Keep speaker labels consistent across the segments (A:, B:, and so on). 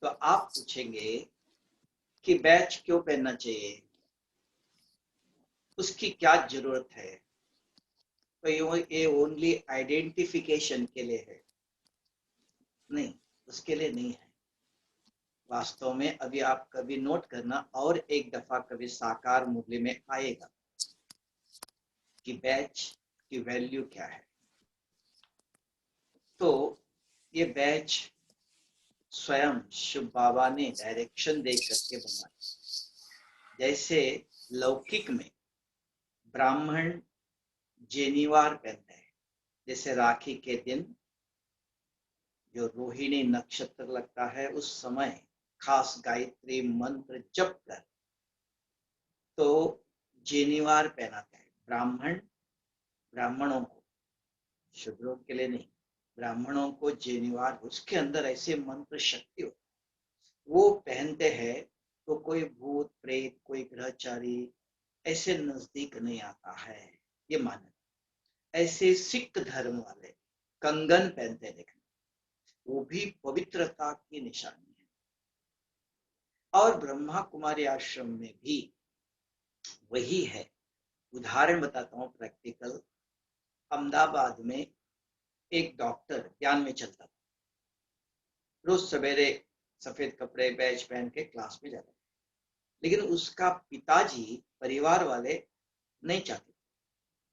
A: तो आप पूछेंगे कि बैच क्यों पहनना चाहिए, उसकी क्या जरूरत है। तो ये ओनली आइडेंटिफिकेशन के लिए है? नहीं, उसके लिए नहीं है। वास्तव में अभी आप कभी नोट करना और एक दफा कभी साकार मूल्य में आएगा कि बैच की वैल्यू क्या है। तो ये बैच स्वयं शिव बाबा ने डायरेक्शन दे करके बनवाया। जैसे लौकिक में ब्राह्मण जेनीवार पहनते हैं, जैसे राखी के दिन जो रोहिणी नक्षत्र लगता है उस समय खास गायत्री मंत्र जप कर तो जेनीवार पहनाते हैं ब्राह्मणों को, शूद्रों के लिए नहीं। ब्राह्मणों को जेनीवार, उसके अंदर ऐसे मंत्र शक्ति हो, वो पहनते हैं तो कोई भूत प्रेत कोई ग्रहचारी ऐसे नजदीक नहीं आता है, ये मान्यता। ऐसे सिख धर्म वाले कंगन पहनते देखना, वो भी पवित्रता की निशानी है। और ब्रह्मा कुमारी आश्रम में भी वही है। उदाहरण बताता हूँ प्रैक्टिकल। अहमदाबाद में एक डॉक्टर ज्ञान में चलता था, रोज सवेरे सफेद कपड़े बैच पहन के क्लास में जाता था। लेकिन उसका पिताजी परिवार वाले नहीं चाहते,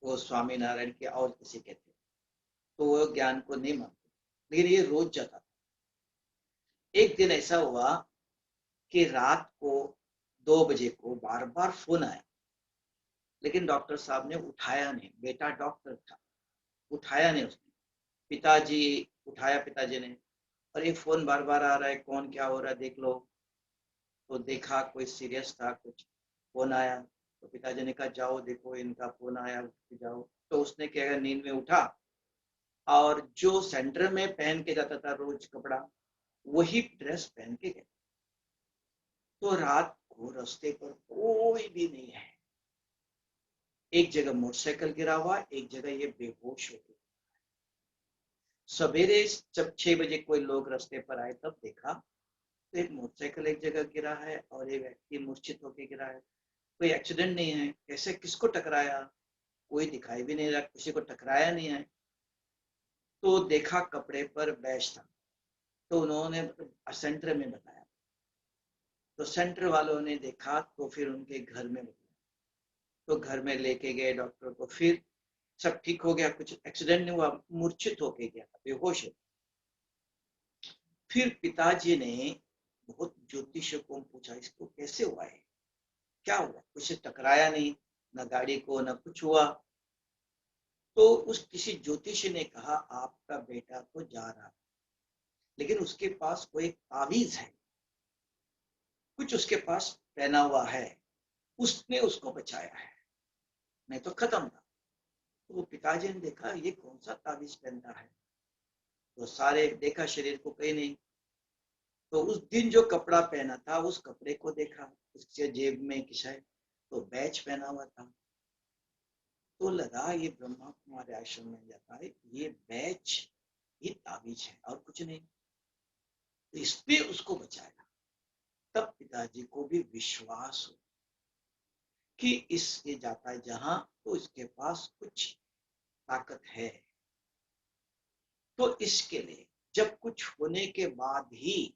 A: वो स्वामीनारायण के और किसी के थे, तो वो ज्ञान को नहीं मानते, लेकिन ये रोज जाता था। एक दिन ऐसा हुआ कि रात को 2 बजे को बार बार फोन आया, लेकिन डॉक्टर साहब ने उठाया नहीं। बेटा डॉक्टर था, उठाया नहीं उसने। पिताजी उठाया, पिताजी ने, और ये फोन बार बार आ रहा है, कौन, क्या हो रहा है, देख लो। तो देखा कोई सीरियस था, कुछ फोन आया, तो पिताजी ने कहा जाओ देखो इनका फोन आया, उठ के जाओ। तो उसने क्या, नींद में उठा और जो सेंटर में पहन के जाता था रोज कपड़ा, वही ड्रेस पहन के गया। तो रात को रास्ते पर कोई भी नहीं है। एक जगह मोटरसाइकिल गिरा हुआ, एक जगह ये बेहोश हो गया। सवेरे जब 6 बजे कोई लोग रास्ते पर आए तब देखा तो एक मोटरसाइकिल एक जगह गिरा है और एक व्यक्ति मूर्छित होकर गिरा है। कोई एक्सीडेंट नहीं है, कैसे, किसको टकराया, कोई दिखाई भी नहीं रहा, किसी को टकराया नहीं है। तो देखा कपड़े पर बैच था, तो उन्होंने सेंटर में बताया। तो सेंटर वालों ने देखा तो फिर उनके घर में बताया, तो घर में लेके गए डॉक्टर को। फिर सब ठीक हो गया, कुछ एक्सीडेंट नहीं हुआ, मूर्छित होके गया था, बेहोश हो। फिर पिताजी ने बहुत ज्योतिषियों को पूछा इसको कैसे हुआ है, क्या हुआ, कुछ टकराया नहीं, न गाड़ी को न कुछ हुआ। तो उस किसी ज्योतिषी ने कहा आपका बेटा तो जा रहा, लेकिन उसके पास कोई ताबीज है, कुछ उसके पास पहना हुआ है, उसने उसको बचाया है, नहीं तो खत्म था। तो वो पिताजी ने देखा ये कौन सा ताबीज पहनता है, तो सारे देखा शरीर को, कहीं नहीं। तो उस दिन जो कपड़ा पहना था उस कपड़े को देखा, उसके जेब में किसा है, तो बैच पहना हुआ था। तो लगा ये ब्रह्मा कुमारी आश्रम में जाता है, ये बैच ये ताबीज है और कुछ नहीं। तो इस पे उसको बचाया। तब पिताजी को भी विश्वास हो कि इसके जाता है जहां तो इसके पास कुछ ताकत है। तो इसके लिए जब कुछ होने के बाद ही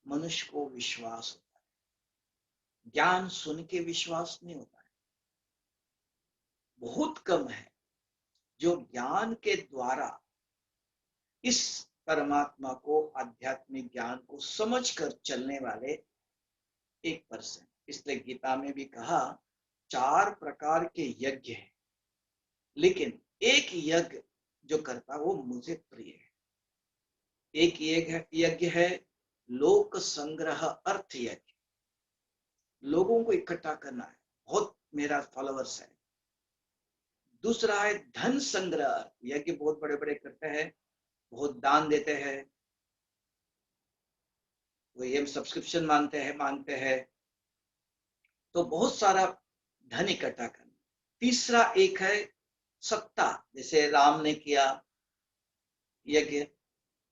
A: मनुष्य को विश्वास होता है, ज्ञान सुन के विश्वास नहीं होता है। बहुत कम है जो ज्ञान के द्वारा इस परमात्मा को, आध्यात्मिक ज्ञान को समझकर चलने वाले 1%। इसलिए गीता में भी कहा 4 प्रकार के यज्ञ हैं, लेकिन एक यज्ञ जो करता वो मुझे प्रिय है। एक यज्ञ है लोक संग्रह अर्थ यज्ञ, लोगों को इकट्ठा करना है, बहुत मेरा फॉलोअर्स है। दूसरा है धन संग्रह यज्ञ, बहुत बड़े बड़े करते हैं, बहुत दान देते हैं, वो ये सब्सक्रिप्शन मांगते हैं, तो बहुत सारा धन इकट्ठा करना। तीसरा एक है सत्ता, जैसे राम ने किया यज्ञ,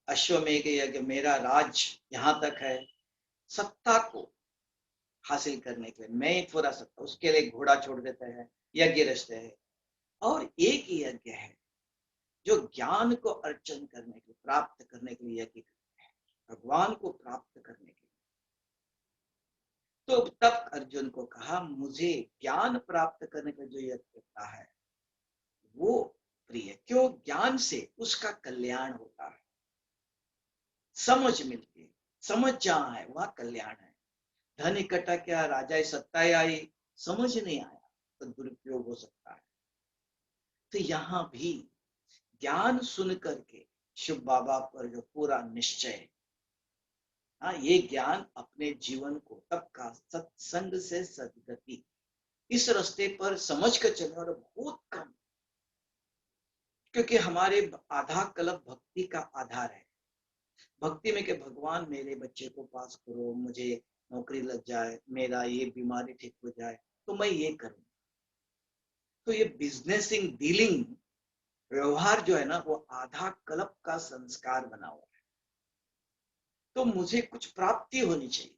A: अश्वमेध यज्ञ, मेरा राज यहाँ तक है, सत्ता को हासिल करने के लिए मैं ही थोड़ा सत्ता, उसके लिए घोड़ा छोड़ देते हैं, यज्ञ रचते हैं। और एक यज्ञ है जो ज्ञान को अर्जन करने के लिए, प्राप्त करने के लिए यज्ञ करते हैं, भगवान को प्राप्त करने के लिए। तो तब अर्जुन को कहा, मुझे ज्ञान प्राप्त करने का जो यज्ञ करता है वो प्रिय। क्यों? ज्ञान से उसका कल्याण होता है, समझ मिलती है, समझ जहां है वहां कल्याण है। धन इकट्ठा किया, राजा सत्ताएं आई, समझ नहीं आया तो दुरुपयोग हो सकता है। तो यहां भी ज्ञान सुन करके शिव बाबा पर जो पूरा निश्चय, हाँ, ये ज्ञान अपने जीवन को तब का सत्संग से सदगति, इस रास्ते पर समझ कर चलने वाला बहुत कम। क्योंकि हमारे आधा कल्प भक्ति का आधार है, भक्ति में कि भगवान मेरे बच्चे को पास करो, मुझे नौकरी लग जाए, मेरा ये बीमारी ठीक हो जाए तो मैं ये करूं। तो ये बिजनेसिंग डीलिंग व्यवहार जो है ना, वो आधा कल्प का संस्कार बना हुआ है। तो मुझे कुछ प्राप्ति होनी चाहिए,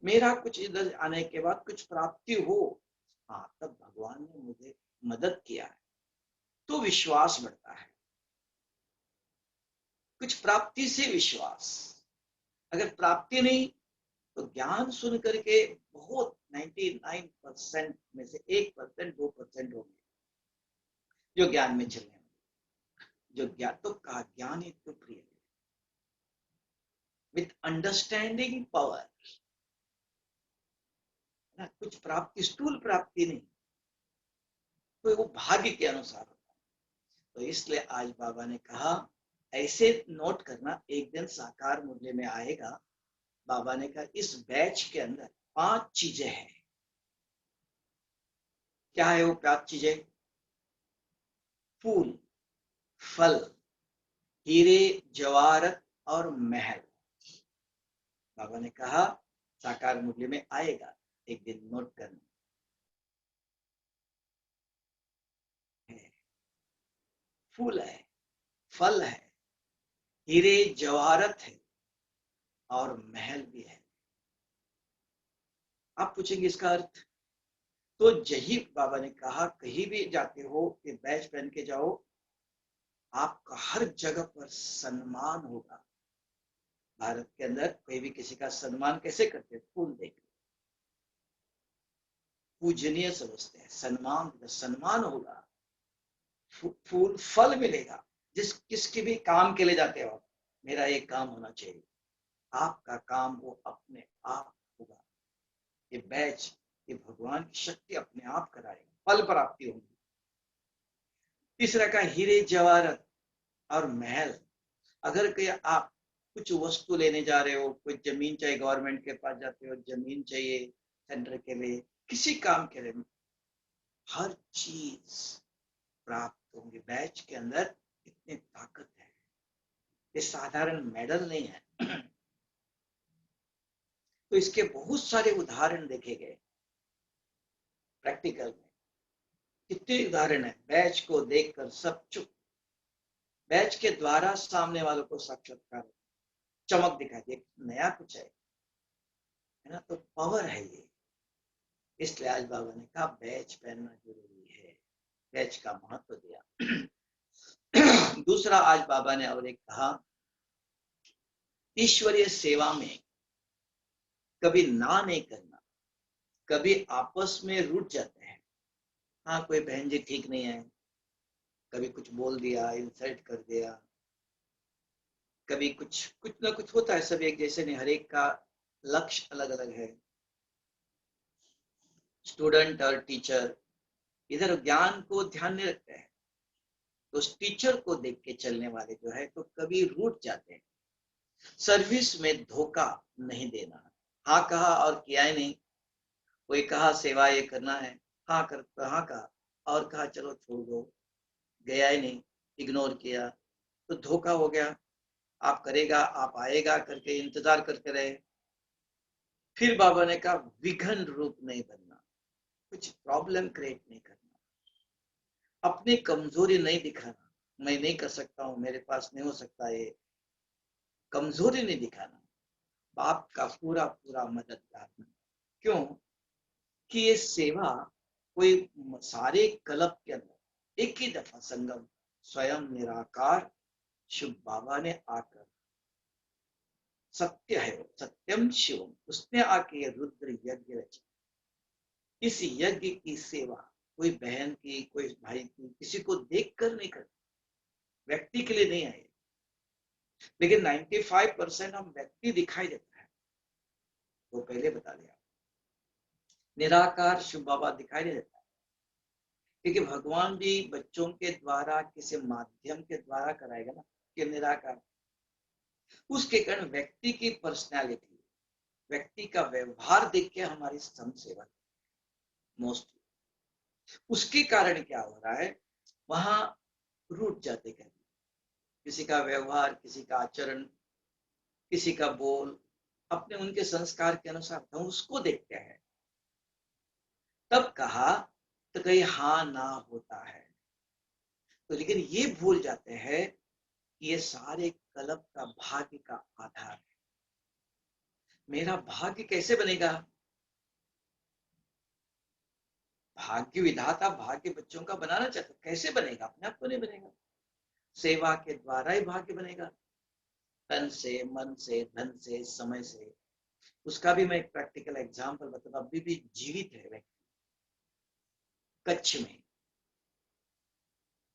A: मेरा कुछ इधर आने के बाद कुछ प्राप्ति हो, हाँ तब भगवान ने मुझे मदद किया है, तो विश्वास बढ़ता है। कुछ प्राप्ति से विश्वास, अगर प्राप्ति नहीं तो ज्ञान सुन करके बहुत 99% में से 1% 2% होंगे जो ज्ञान में चलने वाले, जो ज्ञान तो का ज्ञान ही तो प्रिय है, विथ अंडरस्टैंडिंग पावर ना। कुछ प्राप्ति स्थूल प्राप्ति नहीं, तो वो भाग्य के अनुसार होता है। तो इसलिए आज बाबा ने कहा, ऐसे नोट करना, एक दिन साकार मूल्य में आएगा। बाबा ने कहा इस बैच के अंदर 5 चीजें हैं। क्या है वो 5 चीजें? फूल, फल, हीरे जवाहरत और महल। बाबा ने कहा साकार मूल्य में आएगा, एक दिन नोट करना है। फूल है, फल है, हीरे जवाहरत है और महल भी है। आप पूछेंगे इसका अर्थ, तो यही बाबा ने कहा कहीं भी जाते हो कि बैच पहन के जाओ, आपका हर जगह पर सम्मान होगा। भारत के अंदर कोई भी किसी का सम्मान कैसे करते हैं? फूल देकर पूजनीय समझते हैं, सम्मान, सम्मान होगा, फूल फल मिलेगा। जिस किसके भी काम के लिए जाते हो, मेरा ये काम होना चाहिए, आपका काम वो अपने आप होगा। ये बैच, ये भगवान की शक्ति अपने आप कराएगा, फल प्राप्ति होगी। तीसरा का हीरे जवाहरत और महल। अगर कोई आप कुछ वस्तु लेने जा रहे हो, कोई जमीन चाहिए, गवर्नमेंट के पास जाते हो, जमीन चाहिए सेंटर के लिए, किसी काम के लिए, हर चीज प्राप्त होंगे। बैच के अंदर इतनी ताकत है, ये साधारण मेडल नहीं है। तो इसके बहुत सारे उदाहरण देखे गए प्रैक्टिकल में। कितने उदाहरण है, बैच को देखकर सब चुप, बैच के द्वारा सामने वालों को साक्षात्कार, चमक दिखाई दे, नया कुछ है ना, तो पावर है ये। इसलिए आज बाबा ने कहा बैच पहनना जरूरी है, बैच का महत्व दिया। दूसरा आज बाबा ने और एक कहा, ईश्वरीय सेवा में कभी ना नहीं करना। कभी आपस में रूठ जाते हैं, हाँ कोई बहन जी ठीक नहीं है, कभी कुछ बोल दिया, इंसल्ट कर दिया, कभी कुछ कुछ ना कुछ होता है, सब एक जैसे नहीं, हर एक का लक्ष्य अलग अलग है। स्टूडेंट और टीचर इधर ज्ञान को ध्यान नहीं रखते हैं, तो उस टीचर को देख के चलने वाले जो है तो कभी रूठ जाते हैं। सर्विस में धोखा नहीं देना, हाँ कहा और किया ही नहीं। कोई कहा सेवा ये करना है, हाँ कर, हाँ कहा और कहा चलो छोड़ दो, गया ही नहीं, इग्नोर किया, तो धोखा हो गया। आप करेगा, आप आएगा करके इंतजार करते रहे। फिर बाबा ने कहा विघन रूप नहीं बनना, कुछ प्रॉब्लम क्रिएट नहीं करना, अपनी कमजोरी नहीं दिखाना, मैं नहीं कर सकता हूँ, मेरे पास नहीं हो सकता ये, कमजोरी नहीं दिखाना, बाप का पूरा पूरा मदद करना। क्यों कि ये सेवा कोई सारे क्लब के अंदर एक ही दफा संगम स्वयं निराकार शिव बाबा ने आकर, सत्य है सत्यम शिवम, उसने आके ये रुद्र यज्ञ रचा। इस यज्ञ की सेवा कोई बहन की, कोई भाई की, किसी को देखकर नहीं करती, व्यक्ति के लिए नहीं आए। लेकिन 95% हम व्यक्ति दिखाई देता है, वो पहले बता दिया। निराकार शिव बाबा दिखाई नहीं देता, क्योंकि भगवान भी बच्चों के द्वारा किसी माध्यम के द्वारा कराएगा ना, कि निराकार। उसके कारण व्यक्ति की पर्सनैलिटी, व्यक्ति का व्यवहार देख के हमारी संत सेवा मोस्टली, उसके कारण क्या हो रहा है, वहां रूठ जाते कहते, किसी का व्यवहार, किसी का आचरण, किसी का बोल, अपने उनके संस्कार के अनुसार हम उसको देखते हैं। तब कहा तो कहीं हाँ ना होता है, तो लेकिन ये भूल जाते हैं कि ये सारे कल्प का भाग्य का आधार है। मेरा भाग्य कैसे बनेगा? भाग्य विधाता भाग्य बच्चों का बनाना चाहता, कैसे बनेगा? अपने आप तो नहीं बनेगा, सेवा के द्वारा ही भाग्य बनेगा, तन से, मन से, धन से, समय से। उसका भी मैं एक प्रैक्टिकल एग्जांपल बताता, अभी भी जीवित है व्यक्ति, कच्छ में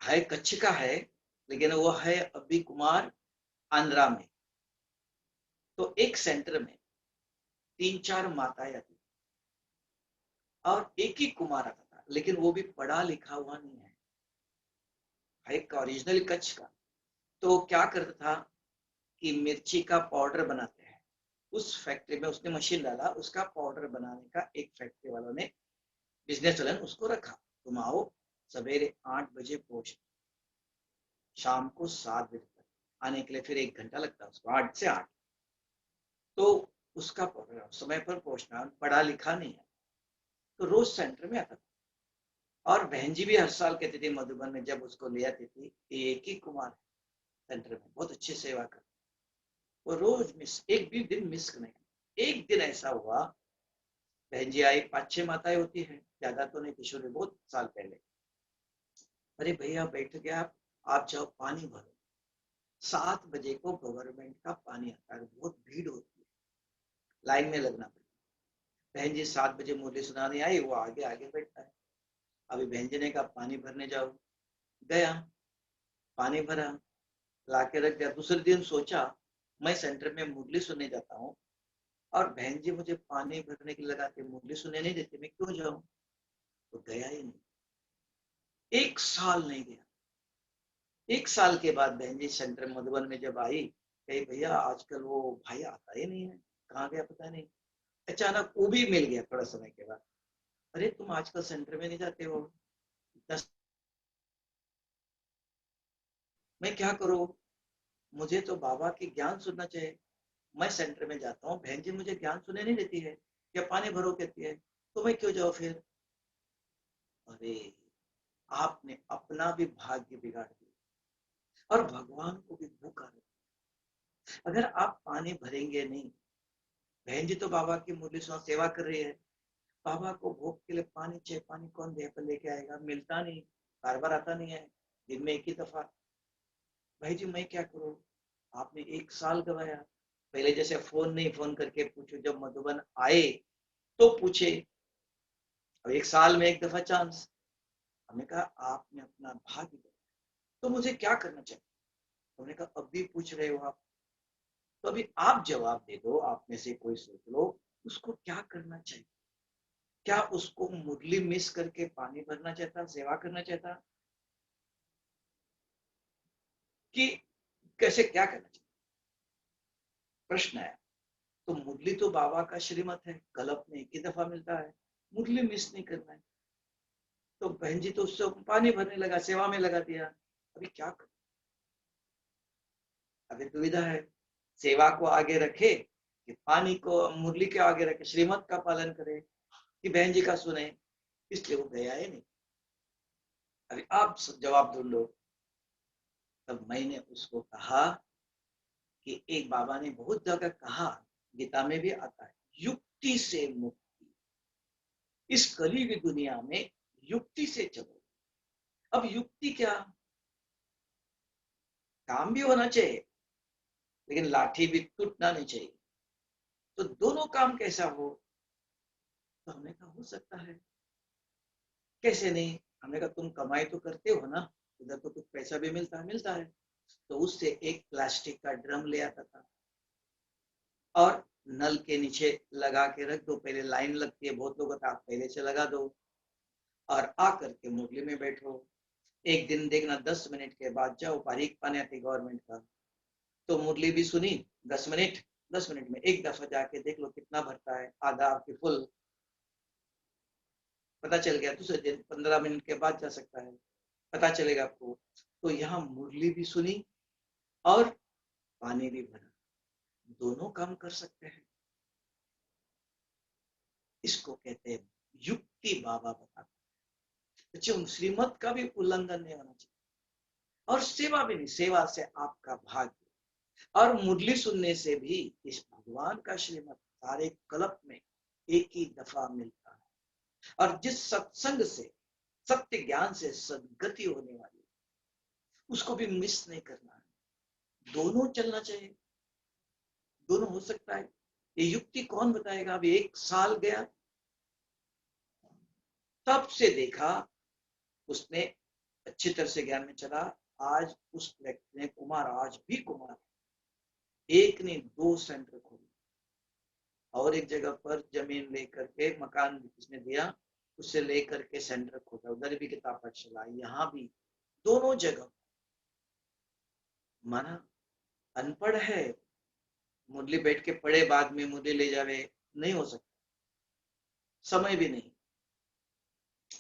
A: है, कच्छ का है, लेकिन वो है अभी कुमार आंध्रा में। तो एक सेंटर में 3-4 माताएं आती और एक ही कुमार आता था, लेकिन वो भी पढ़ा लिखा हुआ नहीं है, एक ओरिजिनल कच्छ का। तो क्या करता था कि मिर्ची का पाउडर बनाते हैं, उस फैक्ट्री में उसने मशीन डाला, उसका पाउडर बनाने का एक फैक्ट्री वालों ने बिजनेस चलन उसको रखा। तुम आओ, सवेरे 8 बजे पहुंच, शाम को 7 बजे तक आने के लिए फिर 1 घंटा लगता है उसको, 8 से 8। तो उसका समय पर पहुंचना, पढ़ा लिखा नहीं है, तो रोज सेंटर में आता था। और बहन जी भी हर साल कहती थी मधुबन में जब उसको ले आती थी, एक ही कुमार सेंटर में बहुत अच्छी सेवा कर, वो रोज मिस, एक भी दिन मिस नहीं। एक दिन ऐसा हुआ, बहन जी आई, 5-6 माताएं होती हैं, ज्यादा तो नहीं, किशोरी बहुत साल पहले। अरे भैया बैठ गया, आप जाओ पानी भरो। 7 बजे को गवर्नमेंट का पानी आता है, बहुत भीड़ होती है, लाइन में लगना पड़ता है। बहन जी 7 बजे मुरली सुनाने आई, वो आगे आगे बैठता है। अभी बहन जी ने कहा पानी भरने जाओ, गया, पानी भरा, ला के रख दिया। दूसरे दिन सोचा मैं सेंटर में मुरली सुनने जाता हूँ और बहन जी मुझे पानी भरने के लगाते, मुरली सुनने नहीं देते, मैं क्यों जाऊं? तो गया ही नहीं, 1 साल नहीं गया। 1 साल के बाद बहन जी सेंटर मधुबन में जब आई, कही भैया आजकल वो भाई आता ही नहीं है, कहाँ गया पता नहीं। अचानक वो भी मिल गया थोड़ा समय के बाद, अरे तुम आजकल सेंटर में नहीं जाते हो, मैं क्या करूं? मुझे तो बाबा की ज्ञान सुनना चाहिए, मैं सेंटर में जाता हूँ, बहन जी मुझे ज्ञान सुनने नहीं देती है, या पानी भरो कहती है, तो मैं क्यों जाऊँ फिर? अरे आपने अपना भी भाग्य बिगाड़ दिया और भगवान को भी भूखा रखा। अगर आप पानी भरेंगे नहीं, बहन जी तो बाबा की मुरली सुना सेवा कर रही है, बाबा को भोग के लिए पानी चाहिए, पानी कौन देह पर लेके आएगा? मिलता नहीं, बार बार आता नहीं है, दिन में एक ही दफा। भाई जी मैं क्या करूं? आपने 1 साल गवाया। पहले जैसे फोन नहीं, फोन करके पूछो, जब मधुबन आए तो पूछे, अब 1 साल में एक दफा चांस। हमने कहा आपने अपना भाग्य दिया, तो मुझे क्या करना चाहिए? हमने कहा अब भी पूछ रहे हो आप, तो अभी आप जवाब दे दो, आप में से कोई सोच लो, उसको क्या करना चाहिए? क्या उसको मुरली मिस करके पानी भरना चाहता, सेवा करना चाहता, कि कैसे क्या करना चाहिए? प्रश्न है। तो मुरली तो बाबा का श्रीमत है, कल्प में एक ही दफा मिलता है, मुरली मिस नहीं करना है। तो बहन जी तो उससे पानी भरने लगा, सेवा में लगा दिया। अभी क्या कर, अभी दुविधा है, सेवा को आगे रखे कि पानी को, मुरली के आगे रखे, श्रीमत का पालन करे कि बहन जी का सुने, इसलिए वो गया ही नहीं। अभी आप जवाब ढूंढ लो। तब मैंने उसको कहा कि एक बाबा ने बहुत जगह कहा, गीता में भी आता है, युक्ति से मुक्ति। इस कली की दुनिया में युक्ति से चलो। अब युक्ति क्या, काम भी होना चाहिए लेकिन लाठी भी टूटना नहीं चाहिए। तो दोनों काम कैसा हो? तो हमने कहा हो सकता है। कैसे नहीं? हमने कहा तुम कमाई तो करते हो ना, उधर तो कुछ पैसा भी मिलता है। तो उससे एक प्लास्टिक का ड्रम ले आता था और नल के नीचे लगा के रख दो, पहले लाइन लगती है बहुत लोगों का, आप पहले से लगा दो और आकर के मुरली में बैठो। एक दिन देखना 10 मिनट के बाद जाओ, तारीख पाने आती गवर्नमेंट का, तो मुरली भी सुनी 10 मिनट, 10 मिनट में एक दफा जाके देख लो कितना भरता है, आधा की फुल, पता चल गया। दूसरे दिन 15 मिनट के बाद जा सकता है, पता चलेगा आपको। तो यहाँ मुरली भी सुनी और पानी भी भरा, दोनों काम कर सकते हैं। इसको कहते हैं युक्ति। बाबा बताते हैं श्रीमत का भी उल्लंघन नहीं होना चाहिए और सेवा भी नहीं, सेवा से आपका भाग्य। और मुरली सुनने से भी इस भगवान का श्रीमत सारे कल्प में एक ही दफा मिलता है। और जिस सत्संग से, सत्य ज्ञान से सदगति होने वाली, उसको भी मिस नहीं करना है। दोनों चलना चाहिए, दोनों हो सकता है। ये युक्ति कौन बताएगा? अभी 1 साल गया, तब से देखा उसने अच्छी तरह से ज्ञान में चला। आज उस व्यक्ति ने कुमार, आज भी कुमार, एक ने 2 सेंटर खोले और एक जगह पर जमीन लेकर के, मकान किसने दिया, उससे लेकर के सेंटर खोला, उधर भी किताब पाठशाला, यहाँ भी, दोनों जगह। माना अनपढ़ है, मुरली बैठ के पढ़े, बाद में मुरली ले जावे, नहीं हो सकता, समय भी नहीं,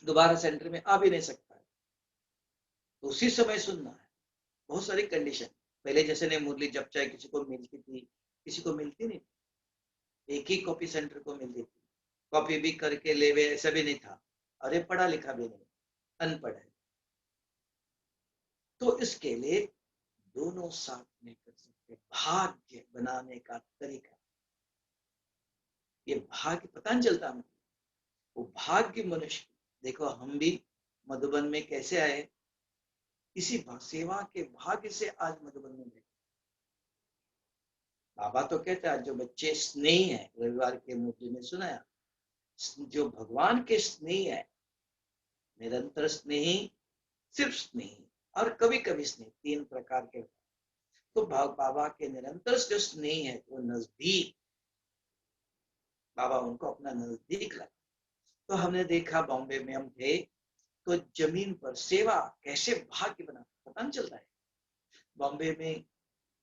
A: दोबारा सेंटर में आ भी नहीं सकता है, तो उसी समय सुनना है। बहुत सारी कंडीशन, पहले जैसे ने मुरली जब चाहे किसी को मिलती थी, किसी को मिलती नहीं, एक ही कॉपी सेंटर को मिलती थी, कॉपी भी करके लेवे ऐसा भी नहीं था, अरे पढ़ा लिखा भी नहीं, अनपढ़ है। तो इसके लिए दोनों साथ में कर सकते। भाग्य बनाने का तरीका, ये भाग्य पता नहीं चलता हमें, वो भाग्य मनुष्य। देखो हम भी मधुबन में कैसे आए, इसी सेवा के भाग्य से आज मधुबन में बैठे। बाबा तो कहता है जो बच्चे स्नेही है, रविवार के मुद्दे में सुनाया, जो भगवान के स्नेही है, निरंतर स्नेही, सिर्फ स्नेही और कभी कभी स्नेही, 3 प्रकार के। तो बाबा के निरंतर जो स्नेही है वो नजदीक, बाबा उनको अपना नजदीक लगा। तो हमने देखा बॉम्बे में हम थे, तो जमीन पर सेवा कैसे भाग्य बना पता नहीं चलता है। बॉम्बे में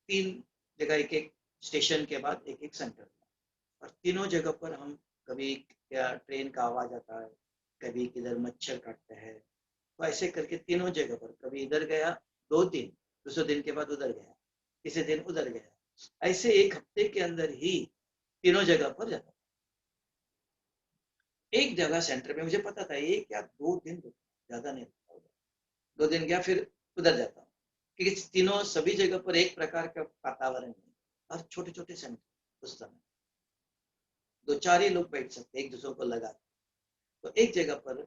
A: 3 जगह, एक एक स्टेशन के बाद एक एक सेंटर, और तीनों जगह पर हम, कभी क्या ट्रेन का आवाज आता है, कभी किधर मच्छर काटते हैं, तो ऐसे करके तीनों जगह पर, कभी इधर गया 2 दिन, दूसरे दिन के बाद उधर गया, तीसरे दिन उधर गया, ऐसे एक हफ्ते के अंदर ही तीनों जगह पर जाता। एक जगह सेंटर में मुझे पता था 1 या 2 दिन, ज्यादा नहीं होता, 2 दिन गया फिर उधर जाता हूँ, क्योंकि तीनों सभी जगह पर एक प्रकार का वातावरण है और छोटे छोटे सेंटर, उस समय 2-4 ही लोग बैठ सकते एक दूसरे को लगा। तो एक जगह पर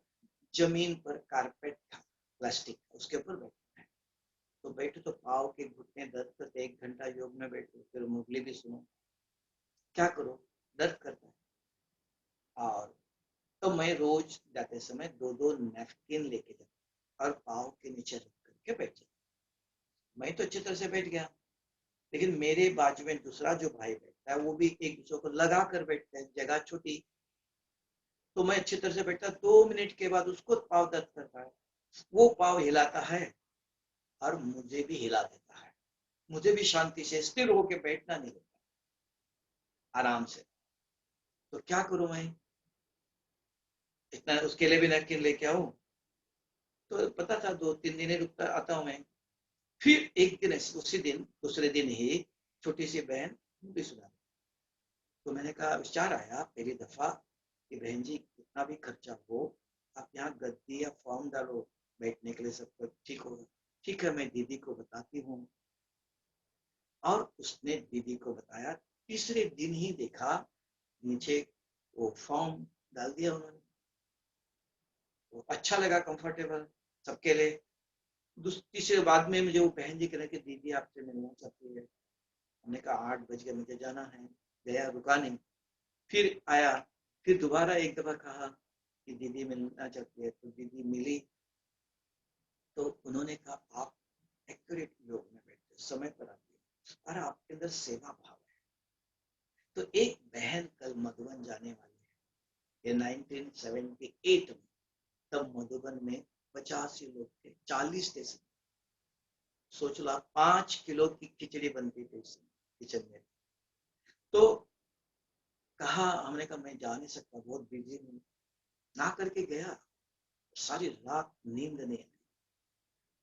A: जमीन पर कारपेट था, प्लास्टिक, उसके ऊपर बैठना है। तो बैठो तो पाव के घुटने दर्द करते, 1 घंटा योग में बैठो, फिर मुरली भी सुनो, क्या करो, दर्द करता है। और तो मैं रोज जाते समय 2-2 नैपकिन लेके जाता और पाव के नीचे रख करके बैठ जाता। मैं तो अच्छी तरह से बैठ गया, लेकिन मेरे बाजू में दूसरा जो भाई बैठता है वो भी एक दूसरे को लगा कर बैठते हैं, जगह छोटी। तो मैं अच्छी तरह से बैठता, 2 मिनट के बाद उसको पाव दर्द करता है, वो पाव हिलाता है और मुझे भी हिला देता है, मुझे भी शांति से स्थिर होकर बैठना नहीं देता, आराम से। तो क्या करूं मैं, इतना उसके लिए भी नैपकिन लेके आऊं? तो पता था 2-3 दिन ही रुकता आता हूं मैं। फिर एक दिन उसी दिन, दूसरे दिन ही छोटी सी बहन भी सुना, तो मैंने कहा, विचार आया पहली दफा कि बहन जी कितना भी खर्चा हो, आप यहाँ गद्दी या फॉर्म डालो, बैठने के लिए सब कुछ ठीक होगा। ठीक है, मैं दीदी को बताती हूँ। और उसने दीदी को बताया। तीसरे दिन ही देखा नीचे वो फॉर्म डाल दिया उन्होंने। वो अच्छा लगा, कंफर्टेबल सबके लिए। तीसरे बाद में मुझे वो बहन जी कह रहे कि दीदी आपसे मिलना चाहती है। हमने कहा 8 बज गए, मुझे जाना है। गया, रुका नहीं, फिर आया। फिर दोबारा एक दफा कहा कि दीदी मिलना चाहती है, तो दीदी मिली। तो उन्होंने कहा आप एक्यूरेट योग में बैठते, समय पर आते हैं और आपके अंदर सेवा भाव है। तो एक बहन कल मधुबन जाने वाली है। ये 1978 में, तब मधुबन में 85 लोग थे, 40 थे। सोच लो, 5 किलो की खिचड़ी बनती थी उस किचन में। तो कहा, हमने कहा मैं जा नहीं सकता, बहुत बिजी हूँ। ना करके गया, सारी रात नींद नहीं आई।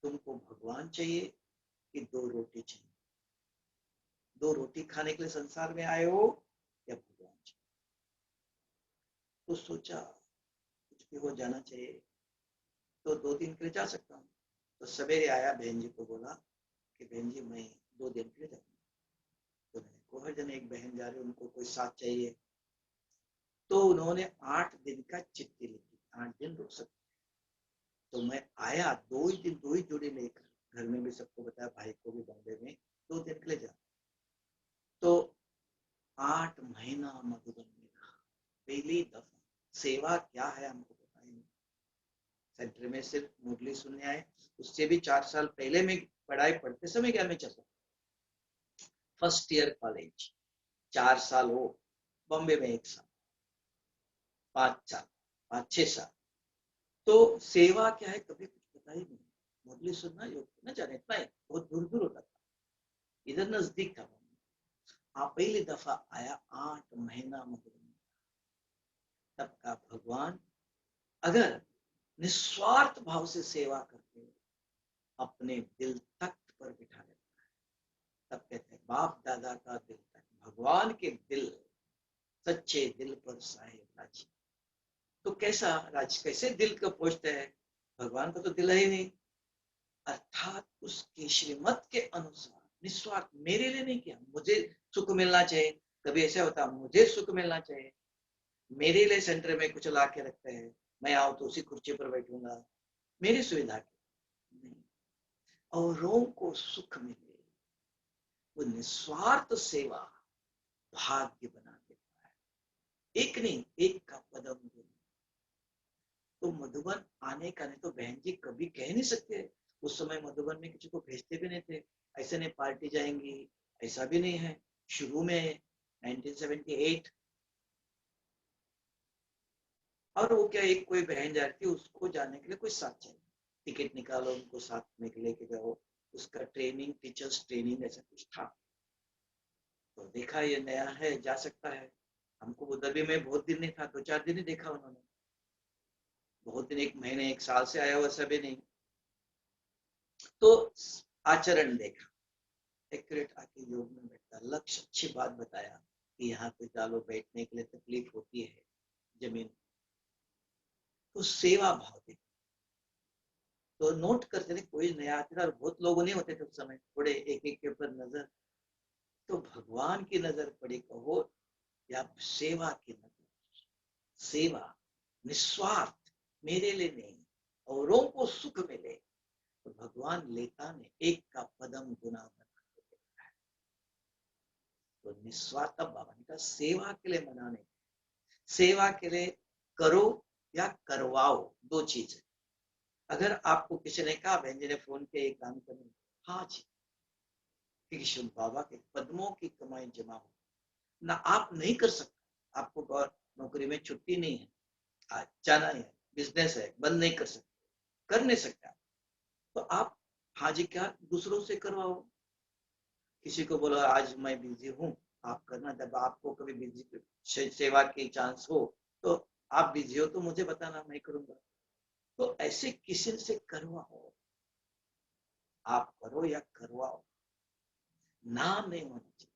A: तुमको भगवान चाहिए कि 2 रोटी चाहिए? 2 रोटी खाने के लिए संसार में आए हो या भगवान चाहिए? तो सोचा कुछ भी हो जाना चाहिए, तो 2 दिन के लिए जा सकता हूँ। तो सवेरे आया, बहन जी को बोला कि बहन जी मैं 2 दिन के लिए जाऊंगा। तो मैंने को हर जन एक बहन जा रही, उनको कोई साथ चाहिए। तो उन्होंने 8 दिन का चिट्ठी लिखी, 8 दिन रुक सकते। तो मैं आया, 2 ही दिन 2 ही जोड़ी लेकर, घर में भी सबको बताया, भाई को भी, बॉम्बे में 2 दिन के लिए जा। तो 8 महीना मधुबन में रहा। पहली दफा सेवा क्या है हमको पता ही नहीं। सेंटर में सिर्फ मुरली सुनने आए। उससे भी 4 साल पहले में पढ़ाई पढ़ते समय क्या मैं चला, फर्स्ट ईयर कॉलेज, 4 साल हो, बॉम्बे में 1 साल, 5 साल, 5-6 साल। तो सेवा क्या है कभी कुछ पता ही नहीं। मुरली सुनना, योग न जाने, इतना बहुत दूर दूर होता था, इधर नजदीक था। हाँ, पहली दफा आया, 8 महीना मधुबन। तब का भगवान अगर निस्वार्थ भाव से सेवा करके अपने दिल तख्त पर बिठा लेता है, तब कहते हैं बाप दादा का दिल तख्त, भगवान के दिल, सच्चे दिल पर साहेब राज। तो कैसा राज, कैसे दिल को पहुंचते हैं? भगवान का तो दिल है ही नहीं। अर्थात उसके श्रीमत के अनुसार निस्वार्थ, मेरे लिए नहीं किया, मुझे सुख मिलना चाहिए। कभी ऐसा होता मुझे सुख मिलना चाहिए, मेरे लिए सेंटर में कुछ ला के रखते हैं, मैं आऊं तो उसी कुर्सी पर बैठूंगा, मेरी सुविधा की नहीं। औरों को सुख मिले, वो निस्वार्थ सेवा भाग्य बना देता है। एक नहीं, एक का पदम गुण। तो मधुबन आने का, नहीं तो बहन जी कभी कह नहीं सकते। उस समय मधुबन में किसी को भेजते भी नहीं थे, ऐसे नहीं पार्टी जाएंगी, ऐसा भी नहीं है। शुरू में 1978, और वो क्या, एक कोई बहन जा रही थी, उसको जाने के लिए कोई साथ चाहिए, टिकट निकालो उनको साथ में लेके जाओ, उसका ट्रेनिंग, टीचर्स ट्रेनिंग ऐसा कुछ था। तो देखा ये नया है, जा सकता है। हमको उधर भी मैं बहुत दिन नहीं था, 2-4 दिन ही देखा उन्होंने। बहुत दिन, 1 महीने 1 साल से आया हुआ सभी नहीं। तो आचरण देखा, एक्यूरेट आके योग में बैठता, लक्ष्य अच्छी बात बताया कि यहाँ पे डालो, बैठने के लिए तकलीफ होती है जमीन। तो सेवा भाव देखा। तो नोट करते थे, कोई नया आते था, और बहुत लोग नहीं होते थे उस समय, थोड़े एक एक के ऊपर नजर। तो भगवान की नजर पड़ी कहो या सेवा की नजर, सेवा निस्वार्थ, मेरे लिए नहीं, औरों को सुख मिले, तो भगवान लेता ने एक का पदम गुना बना के देता है। तो निस्वार्थ भगवान का सेवा के लिए मनाने, सेवा के लिए करो या करवाओ, 2 चीज है। अगर आपको किसी ने कहा, बहन जी ने फोन किया, एक काम करने, हाँ जी, कृष्ण बाबा के पद्मों की कमाई जमा हो ना, आप नहीं कर सकते, आपको नौकरी में छुट्टी नहीं है, आज जाना है, बिजनेस है, बंद नहीं कर सकते, कर नहीं सकते आप। तो आप हाँ जी क्या दूसरों से करवाओ। किसी को बोलो आज मैं बिजी हूँ, आप करना। जब आपको कभी बिजी सेवा की चांस हो, तो आप बिजी हो तो मुझे बताना, मैं करूंगा। तो ऐसे किसी से करवाओ, आप करो या करवाओ, नाम नहीं होना चाहिए।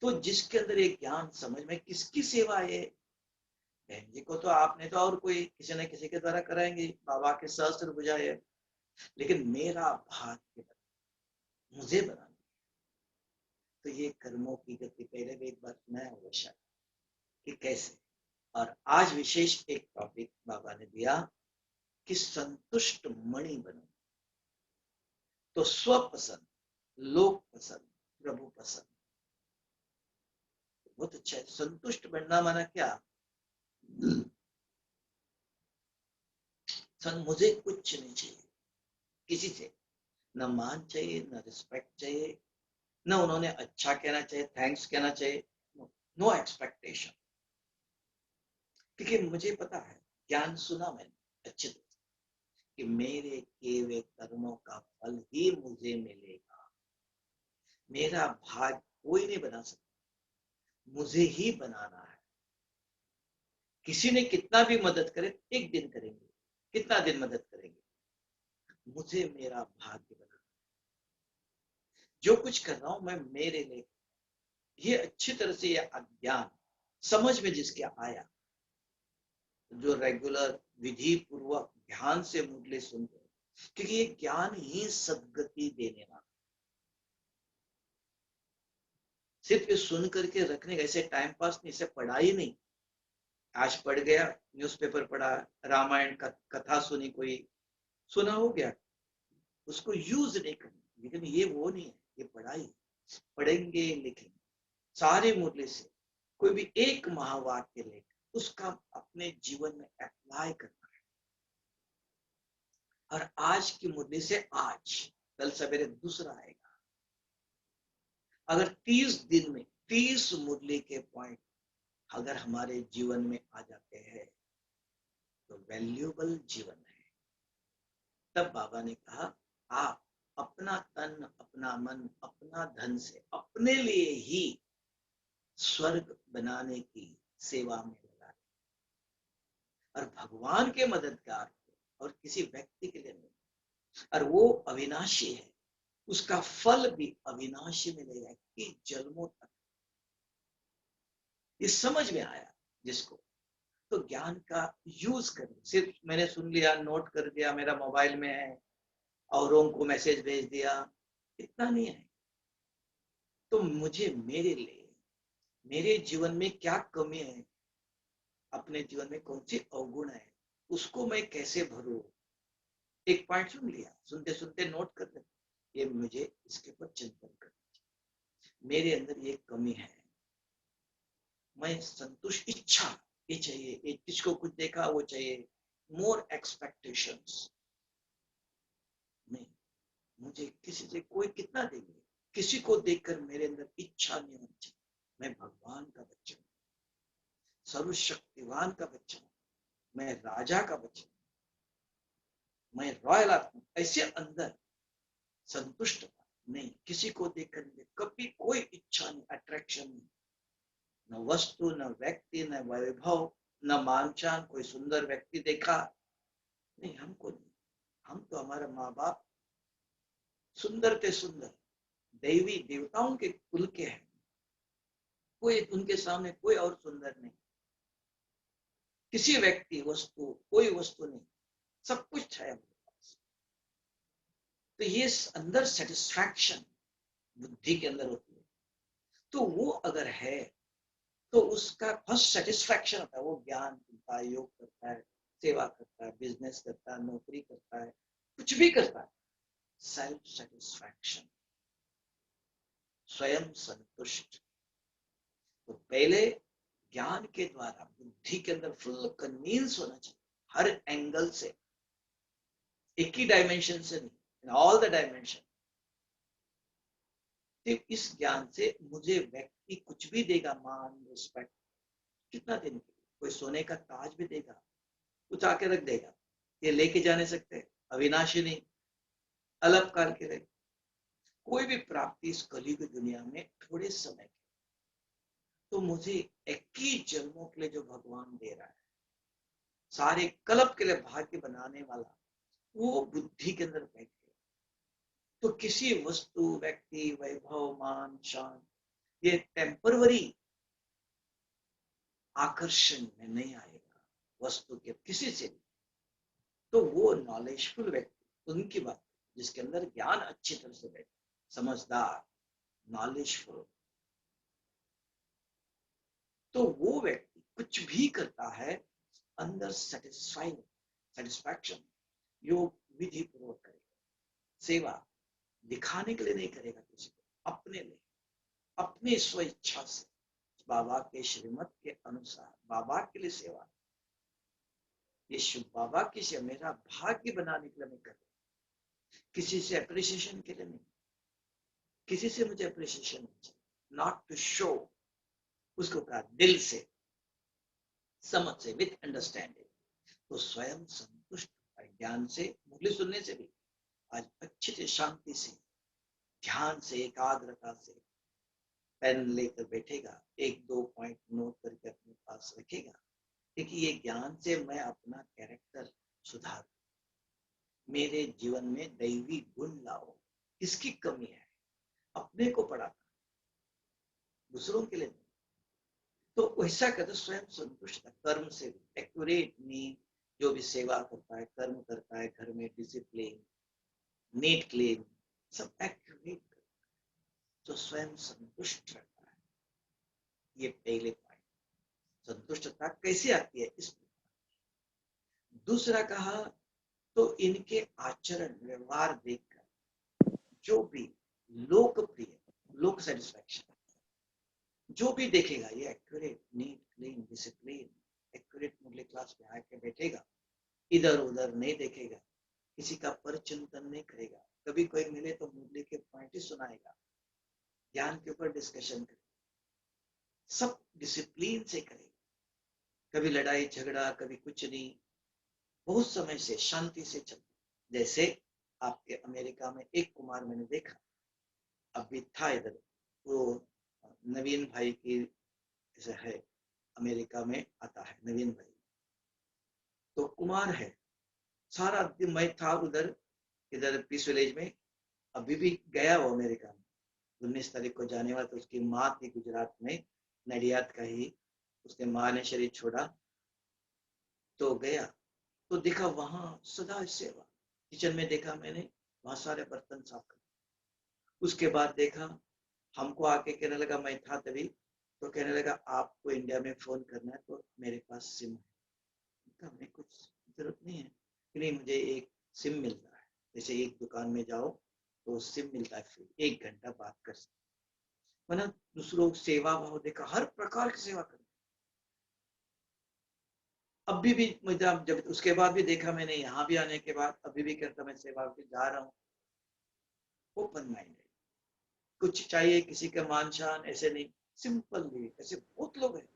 A: तो जिसके अंदर एक ज्ञान समझ में, किसकी सेवा है, बहन जी को तो आपने तो और कोई किसी न किसी के द्वारा कराएंगे, बाबा के सहस्त्र बुझाए, लेकिन मेरा भाग्य मुझे बना, तो ये कर्मों की गति पहले भी एक बार सुनाया होगा शायद कि कैसे। और आज विशेष एक टॉपिक बाबा ने दिया कि संतुष्ट मणि बनो। तो स्वपसंद, लोक पसंद, प्रभु पसंद, बहुत अच्छा है। संतुष्ट बनना माना क्या? मुझे कुछ नहीं चाहिए किसी से, न मान चाहिए, न रिस्पेक्ट चाहिए, न उन्होंने अच्छा कहना चाहिए, थैंक्स कहना चाहिए, नो एक्सपेक्टेशन। क्योंकि मुझे पता है, ज्ञान सुना मैंने अच्छे तरह कि मेरे किए हुए कर्मों का फल ही मुझे मिलेगा। मेरा भाग कोई नहीं बना सकता, मुझे ही बनाना है। किसी ने कितना भी मदद करे, एक दिन करेंगे, कितना दिन मदद करेंगे, मुझे मेरा भाग्य बनाना। जो कुछ कर रहा हूं मैं मेरे लिए। ये अच्छी तरह से यह अज्ञान समझ में जिसके आया, जो रेगुलर विधि पूर्वक ध्यान से मुरली सुनते हैं, क्योंकि ये ज्ञान ही सदगति देने वाला। सिर्फ ये सुन करके रखने का, ऐसे टाइम पास नहीं, इसे पढ़ाई नहीं। आज पढ़ गया, न्यूज़पेपर पढ़ा, रामायण का कथा सुनी, कोई सुना हो गया, उसको यूज नहीं करना। लेकिन ये वो नहीं है, ये पढ़ाई। पढ़ेंगे लिखेंगे सारे मुरली से, कोई भी एक महावाक्य लेकर उसका अपने जीवन में अप्लाई करना है। और आज की मुरली से आज, कल सवेरे दूसरा आएगा। अगर 30 दिन में 30 मुरली के पॉइंट अगर हमारे जीवन में आ जाते हैं तो वैल्यूएबल जीवन है। तब बाबा ने कहा, आप अपना तन, अपना मन, अपना धन से अपने लिए ही स्वर्ग बनाने की सेवा में लगा, और भगवान के मददगार हो, और किसी व्यक्ति के लिए नहीं। और वो अविनाशी है, उसका फल भी अविनाशी मिलेगा कि जन्मों तक। ये समझ में आया जिसको, तो ज्ञान का यूज करें। सिर्फ मैंने सुन लिया, नोट कर दिया, मेरा मोबाइल में है, औरों को मैसेज भेज दिया, इतना नहीं है। तो मुझे मेरे लिए, मेरे जीवन में क्या कमी है, अपने जीवन में कौन सी अवगुण है, उसको मैं कैसे भरूं। एक पॉइंट सुन लिया, सुनते सुनते नोट कर ले, ये मुझे इसके ऊपर चिंतन करना चाहिए, मेरे अंदर ये कमी है। मैं संतुष्ट, इच्छा ये चाहिए, ये किसको कुछ देखा वो चाहिए, मोर एक्सपेक्टेशंस नहीं। मुझे किसी से कोई कितना देंगे, किसी को देखकर मेरे अंदर इच्छा नहीं होनी चाहिए। मैं भगवान का बच्चा हूँ, सर्वशक्तिवान का बच्चा हूँ, मैं राजा का बच्चा हूँ, मैं रॉयल आत्मा। ऐसे अंदर संतुष्ट नहीं, किसी को देखकर कभी कोई इच्छा नहीं, अट्रैक्शन नहीं, न वस्तु, न व्यक्ति, न वैभव, न मानचान। कोई सुंदर व्यक्ति देखा नहीं, हमको नहीं। हम तो हमारे माँ बाप सुंदर के सुंदर, देवी देवताओं के कुल के हैं, कोई उनके सामने कोई और सुंदर नहीं। किसी व्यक्ति, वस्तु, कोई वस्तु नहीं, सब कुछ है हमारे पास। तो ये अंदर सेटिस्फैक्शन बुद्धि के अंदर होती है। तो वो अगर है तो उसका फर्स्ट सेटिस्फैक्शन होता है, वो ज्ञान करता है, योग करता है, सेवा करता है, बिजनेस करता है, नौकरी करता है, कुछ भी करता है, सेल्फ सेटिस्फैक्शन, स्वयं संतुष्ट। तो पहले ज्ञान के द्वारा बुद्धि के अंदर फुल कन्वींस होना चाहिए, हर एंगल से, एक ही डायमेंशन से नहीं, इन ऑल द डायमेंशन। तो इस ज्ञान से मुझे व्यक्ति कुछ भी देगा, मान, रिस्पेक्ट, कितना देने के लिए, कोई सोने का ताज भी देगा, कुछ आके रख देगा, ये लेके जाने सकते, अविनाशी नहीं, अलग काल के लिए। कोई भी प्राप्ति इस कली की दुनिया में थोड़े समय की, तो मुझे 21 जन्मों के लिए जो भगवान दे रहा है, सारे कल्प के लिए भाग्य बनाने वाला, वो बुद्धि के अंदर बैठ गया। तो किसी वस्तु, व्यक्ति, वैभव, मान, शान, ये टेम्परवरी आकर्षण में नहीं आएगा, वस्तु के किसी से भी। तो वो नॉलेजफुल व्यक्ति, उनकी बात, जिसके अंदर ज्ञान अच्छी तरह से बैठे, समझदार, नॉलेजफुल, तो वो व्यक्ति कुछ भी करता है अंदर सेटिस्फैक्शन, योग विधि पूर्वक करेगा। सेवा दिखाने के लिए नहीं करेगा किसी को, अपने लिए, अपनी स्व इच्छा से, बाबा के श्रीमत के अनुसार बाबा के लिए सेवा। ये शुभ बाबा की सेवा मेरा भाग्य बनाने के लिए मैं कर रहा हूं, किसी से अप्रिसिएशन के लिए नहीं, किसी से मुझे अप्रिसिएशन नहीं चाहिए, नॉट टू शो। उसको कहा दिल से, समझ से, विथ अंडरस्टैंडिंग, तो स्वयं संतुष्ट होता है। ज्ञान से, मुरली सुनने से भी आज अच्छे से, शांति से, ध्यान से, एकाग्रता से पेन लेकर बैठेगा, एक दो पॉइंट नोट करके अपने पास रखेगा, क्योंकि ये ज्ञान से मैं अपना कैरेक्टर सुधार, मेरे जीवन में दैवी गुण लाओ। किसकी कमी है? अपने को पढ़ाना, दूसरों के लिए नहीं। तो वैसा करते स्वयं संतुष्ट, कर्म से भी एक्यूरेट नीड, जो भी सेवा करता है, कर्म करता है, घर में डिसिप्लिन, नीट क्लीन, सब एक्यूरेट, तो स्वयं संतुष्ट रहता है। ये पहले पॉइंट। संतुष्टता कैसे आती है? इस प्रकार। दूसरा कहा तो इनके आचरण व्यवहार देखकर जो भी लोकप्रिय, लोक सेटिस्फैक्शन, जो भी देखेगा ये accurate, neat clean, discipline, accurate Murli class में आके बैठेगा, इधर उधर नहीं देखेगा, किसी का परचिंतन नहीं करेगा, कभी कोई मिले तो मुरली के पॉइंट ही सुनाएगा, ज्ञान के ऊपर डिस्कशन करेगा, सब डिसिप्लिन से करेगा, कभी लड़ाई झगड़ा, कभी कुछ नहीं, बहुत समय से शांति से चलता। जैसे आपके अमेरिका में एक कुमार मैंने देखा, अभी था इधर, वो नवीन भाई की ऐसा है, अमेरिका में आता है नवीन भाई, तो कुमार है, सारा दिन मैं था उधर, इधर पीस विलेज में, अभी भी गया वो अमेरिका में, 19 तारीख को जाने वाला, तो उसकी माँ थी गुजरात में, नडियाद का ही, उसके माँ ने शरीर छोड़ा, तो गया, तो देखा वहां सदा सेवा, किचन में देखा मैंने, वहां सारे बर्तन साफ कर। उसके बाद देखा, हमको आके कहने लगा, मैं था तभी, तो कहने लगा आपको इंडिया में फोन करना है तो मेरे पास सिम है, हमें कुछ जरूरत नहीं है कि नहीं, मुझे एक सिम मिलता है, जैसे एक दुकान में जाओ तो सिम मिलता है फ्री, 1 घंटा बात कर सकते, वरना दूसरों सेवा भाव देखा, हर प्रकार की सेवा कर। अभी भी मुझे, जब उसके बाद भी देखा मैंने, यहाँ भी आने के बाद अभी भी कहता मैं सेवा पे जा रहा हूँ, ओपन माइंडेड, कुछ चाहिए किसी का मान शान ऐसे नहीं, सिंपल भी, ऐसे बहुत लोग हैं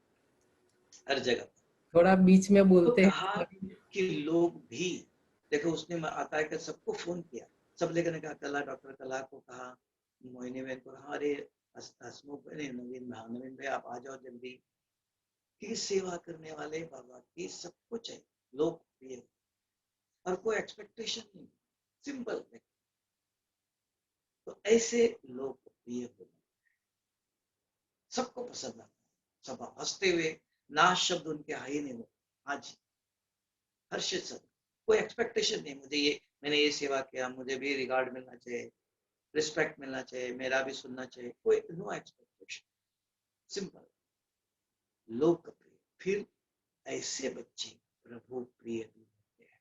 A: हर जगह।
B: थोड़ा बीच में
A: तो
B: बोलते
A: कहा
B: हैं।
A: कि लोग भी देखो, उसने आता है कि सबको फोन किया, सब लेकर ने कहा, कला डॉक्टर कला को कहा, मोहिनी बहन को कहा, अरे हसमुख नवीन भाई आप आ जाओ जल्दी, कि सेवा करने वाले बाबा की सब कुछ है, लोकप्रिय, और कोई एक्सपेक्टेशन नहीं, सिंपल। तो ऐसे लोकप्रिय हो, सबको पसंद आता है, सब हंसते हुए, ना शब्द उनके हाई नहीं हो, आज हर्षित सब, कोई एक्सपेक्टेशन नहीं, मुझे ये, मैंने ये सेवा किया, मुझे भी रिगार्ड मिलना चाहिए, रिस्पेक्ट मिलना चाहिए, मेरा भी सुनना चाहिए, कोई नो एक्सपेक्टेशन, सिंपल, लोकप्रिय। फिर ऐसे बच्चे प्रभु प्रिय भी होते हैं।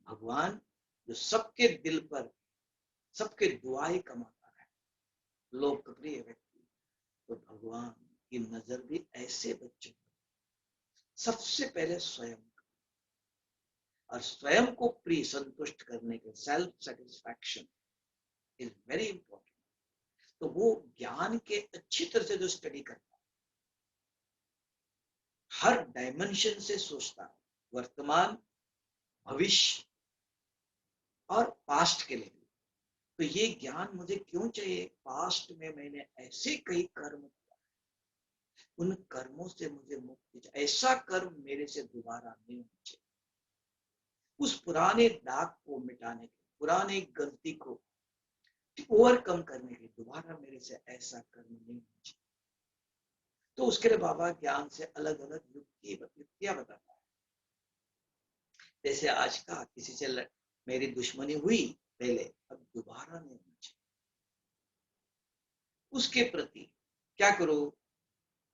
A: भगवान जो सबके दिल पर, सबके दुआएं कमाता है, लोकप्रिय व्यक्ति, तो भगवान की नजर भी ऐसे बच्चों, सबसे पहले स्वयं, और स्वयं को प्रिय संतुष्ट करने के, self satisfaction is very important. तो वो ज्ञान के अच्छी तरह से जो स्टडी करता है, हर डायमेंशन से सोचता है, वर्तमान, भविष्य और पास्ट के लिए भी। तो ये ज्ञान मुझे क्यों चाहिए? पास्ट में मैंने ऐसे कई कर्म किया, उन कर्मों से मुझे मुक्ति चाहिए, ऐसा कर्म मेरे से दोबारा नहीं होना चाहिए, उस पुराने दाग को मिटाने के, पुराने गलती को ओवरकम करने के, दोबारा मेरे से ऐसा कर्म नहीं होना चाहिए। तो उसके लिए बाबा ज्ञान से अलग अलग युक्तियां बताता है। जैसे आज का किसी से मेरी दुश्मनी हुई पहले, अब दोबारा नहीं होनी चाहिए, उसके प्रति क्या करो,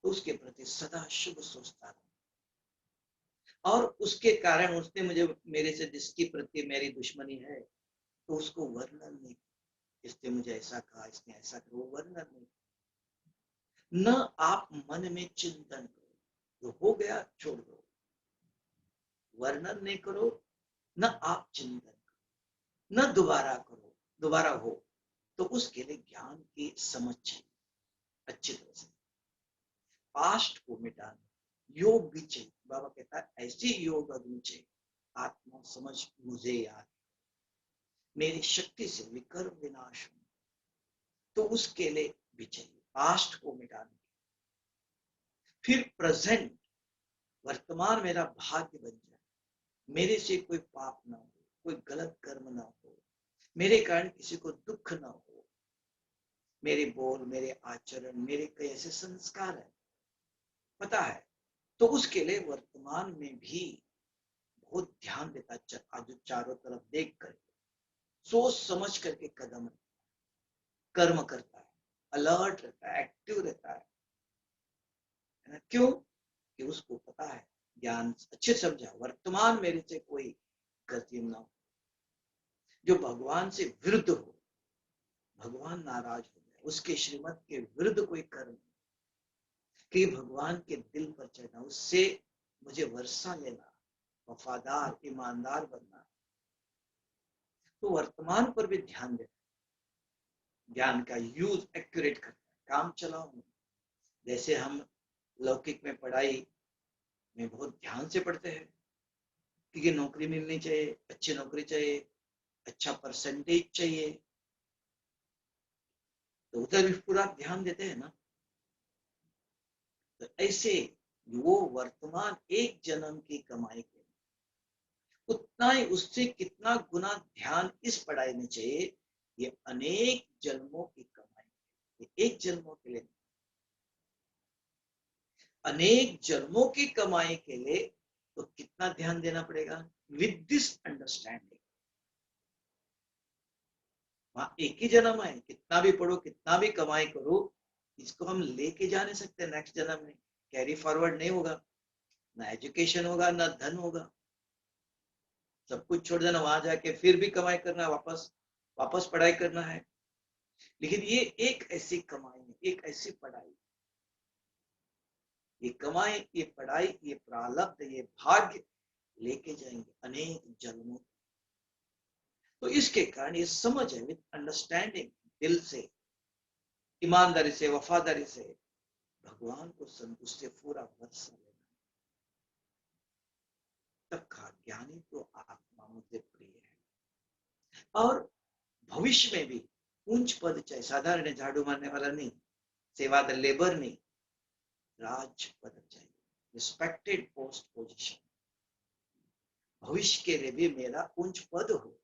A: तो उसके प्रति सदा शुभ सोचता रहो। और उसके कारण उसने मुझे, मेरे से जिसकी प्रति मेरी दुश्मनी है, तो उसको वर्णन नहीं, इसने मुझे ऐसा कहा, इसने ऐसा कहा, वो वर्णन नहीं। न आप मन में चिंतन करो, जो हो गया छोड़ दो, वर्णन नहीं करो, न आप चिंतन करो, न दोबारा करो, दोबारा हो, तो उसके लिए ज्ञान की समझ चाहिए अच्छी तरह से। पास्ट को मिटाना, योग भी चाहिए। बाबा कहता है ऐसी योग अग्नि चाहिए, आत्मा समझ मुझे याद, मेरी शक्ति से विकर्म विनाश हो, तो उसके लिए भी चाहिए पास्ट को मिटाने। फिर प्रेजेंट, वर्तमान मेरा भाग्य बन जाए, मेरे से कोई पाप ना हो, कोई गलत कर्म ना हो, मेरे कारण किसी को दुख ना हो, मेरे बोल, मेरे आचरण, मेरे कई ऐसे संस्कार है, पता है, तो उसके लिए वर्तमान में भी बहुत ध्यान देता, आज चारों तरफ देख कर सोच समझ करके कदम कर्म करता है, अलर्ट रहता है, एक्टिव रहता है ना? क्यों? कि उसको पता है, ज्ञान अच्छे समझा, वर्तमान मेरे से कोई गलती ना हो, जो भगवान से विरुद्ध हो, भगवान नाराज हो जाए, उसके श्रीमत के विरुद्ध कोई कर्म कि भगवान के दिल पर चढ़ना, उससे मुझे वर्षा लेना, वफादार ईमानदार बनना, तो वर्तमान पर भी ध्यान देना, ज्ञान का यूज एक्यूरेट करना, काम चलाओ। जैसे हम लौकिक में पढ़ाई में बहुत ध्यान से पढ़ते हैं, क्योंकि नौकरी मिलनी चाहिए, अच्छी नौकरी चाहिए, अच्छा परसेंटेज चाहिए, तो उधर भी पूरा ध्यान देते हैं ना। तो ऐसे वो वर्तमान एक जन्म की कमाई के उतना ही, उससे कितना गुना ध्यान इस पढ़ाई में चाहिए, ये अनेक जन्मों की कमाई, ये एक जन्मों के लिए, अनेक जन्मों की कमाई के लिए, तो कितना ध्यान देना पड़ेगा विद दिस अंडरस्टैंडिंग। वहां एक ही जन्म है, कितना भी पढ़ो, कितना भी कमाई करो, इसको हम लेके जा नहीं सकते नेक्स्ट जन्म में, कैरी फॉरवर्ड नहीं होगा, ना एजुकेशन होगा, ना धन होगा, सब कुछ छोड़ देना, वहां जाके फिर भी कमाई करना, वापस वापस पढ़ाई करना है। लेकिन ये एक ऐसी कमाई है, एक ऐसी पढ़ाई, ये कमाई, ये पढ़ाई, ये प्रारब्ध, ये भाग्य लेके जाएंगे अनेक जन्मों। तो इसके कारण ये समझ है, विद अंडरस्टैंडिंग, दिल से, ईमानदारी से, वफादारी से भगवान को संतुष्ट से पूरा वर्षा लेना, तब कहा ज्ञानी तो आत्मा मुझे प्रिय है। और भविष्य में भी उच्च पद चाहिए, साधारण झाड़ू मारने वाला नहीं, सेवादार लेबर नहीं, राज पद चाहिए, रिस्पेक्टेड पोस्ट पोजीशन, भविष्य के लिए भी मेरा उच्च पद हो।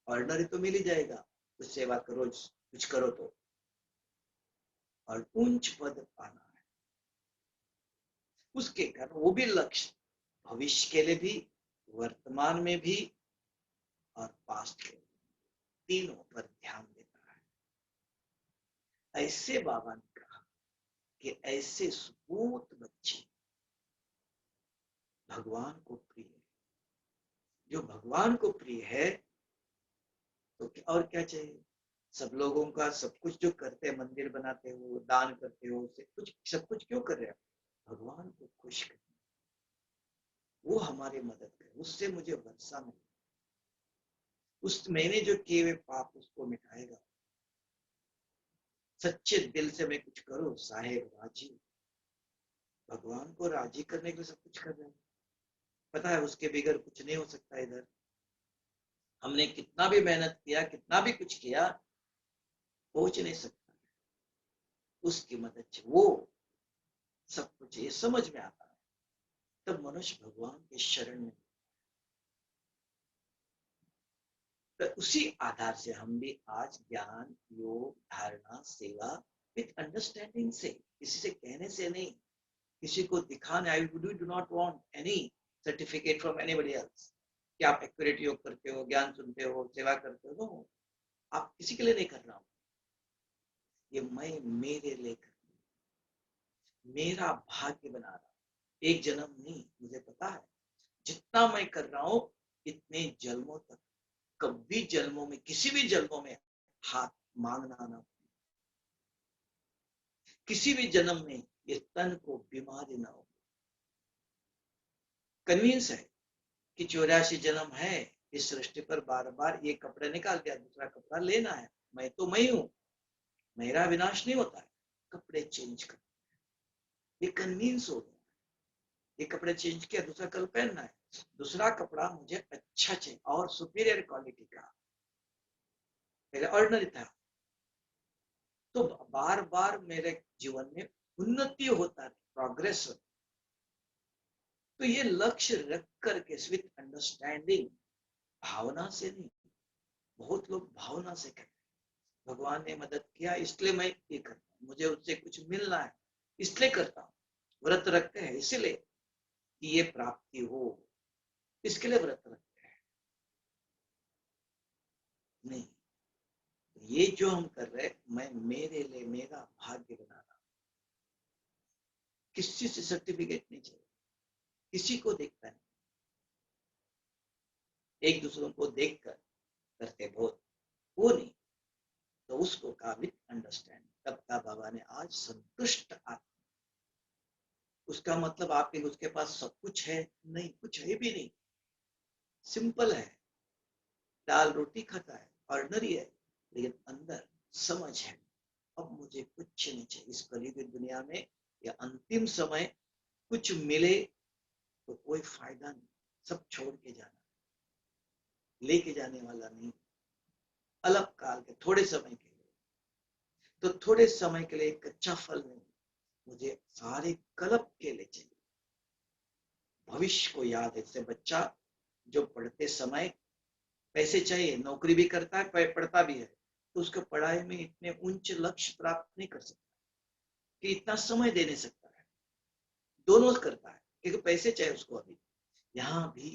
A: ऑर्डनरी तो मिल ही जाएगा, कुछ सेवा करो, कुछ करो तो, और उच्च पद पाना है, उसके कारण वो भी लक्ष्य भविष्य के लिए भी, वर्तमान में भी, और पास्ट के लिए, तीनों पर ध्यान देता है। ऐसे बाबा ने कहा कि ऐसे सुपूत बच्चे भगवान को प्रिय है, जो भगवान को प्रिय है, तो और क्या चाहिए। सब लोगों का सब कुछ जो करते हैं, मंदिर बनाते हो, दान करते हो, सब कुछ क्यों कर रहे हो, भगवान को खुश कर, वो हमारी मदद करे, उससे मुझे वर्षा मिले, उस मैंने जो किए हुए पाप उसको मिटाएगा, सच्चे दिल से मैं कुछ करूं, साहेब राजी, भगवान को राजी करने के लिए सब कुछ कर रहे हैं, पता है उसके बगैर कुछ नहीं हो सकता। इधर हमने कितना भी मेहनत किया, कितना भी कुछ किया, पहुंच नहीं सकता, उसकी मदद से वो सब कुछ ये समझ में आता है, तब मनुष्य भगवान के शरण में। तो उसी आधार से हम भी आज ज्ञान, योग, धारणा, सेवा विथ अंडरस्टैंडिंग से, किसी से कहने से नहीं, किसी को दिखाने, I do not want any certificate from anybody else कि आप एक्यूरेट योग करते हो, ज्ञान सुनते हो, सेवा करते हो, नो, आप किसी के लिए नहीं कर रहा हूं, ये मैं मेरे लिए कर, मेरा भाग्य बना रहा, एक जन्म नहीं, मुझे पता है जितना मैं कर रहा हूं इतने जन्मों तक, कभी जन्मों में, किसी भी जन्मों में हाथ मांगना ना, किसी भी जन्म में ये तन को बीमारी ना हो। कन्विंस है कि 84 जन्म है इस सृष्टि पर, बार बार ये कपड़े निकाल दिया, दूसरा कपड़ा लेना है, मैं तो मैं हूं, मेरा विनाश नहीं होता है, कपड़े चेंज कर, ये कन्विंस हो गया, ये कपड़े चेंज किया, दूसरा कल पहनना है, दूसरा कपड़ा मुझे अच्छा चाहिए और सुपीरियर क्वालिटी का, पहले ऑर्डिनरी था, तो बार बार मेरे जीवन में उन्नति होता है, प्रोग्रेस होता है। तो ये लक्ष्य रख करके विथ अंडरस्टैंडिंग, भावना से नहीं, बहुत लोग भावना से करते, भगवान ने मदद किया इसलिए मैं ये करता हूँ, मुझे उससे कुछ मिलना है इसलिए करता हूँ, व्रत रखते हैं इसलिए कि ये प्राप्ति हो, इसके लिए व्रत रखते हैं। नहीं, ये जो हम कर रहे हैं, मैं मेरे लिए, मेरा भाग्य बना रहा, किसी से सर्टिफिकेट नहीं चाहिए, किसी को देखता नहीं, एक दूसरों को देख कर करते बहुत, वो नहीं, तो उसको कहा विथ अंडरस्टैंड, तब का बाबा ने आज संतुष्ट आत्मा, उसका मतलब आपके उसके पास सब कुछ है नहीं, कुछ है भी नहीं, सिंपल है, दाल रोटी खाता है, ऑर्डिनरी है, लेकिन अंदर समझ है, अब मुझे कुछ नहीं चाहिए इस कलियुग दुनिया में, या अंतिम समय कुछ मिले तो कोई फायदा नहीं, सब छोड़ के जाना, लेके जाने वाला नहीं, अल्प काल के थोड़े समय के लिए, तो थोड़े समय के लिए कच्चा फल नहीं, मुझे सारे कल्प के लिए चाहिए, भविष्य को याद है, जैसे बच्चा जो पढ़ते समय पैसे चाहिए, नौकरी भी करता है पढ़ता भी है, तो उसको पढ़ाई में इतने उच्च लक्ष्य प्राप्त नहीं कर सकता कि इतना समय दे नहीं सकता है, दोनों करता है क्योंकि पैसे चाहिए उसको। अभी यहाँ भी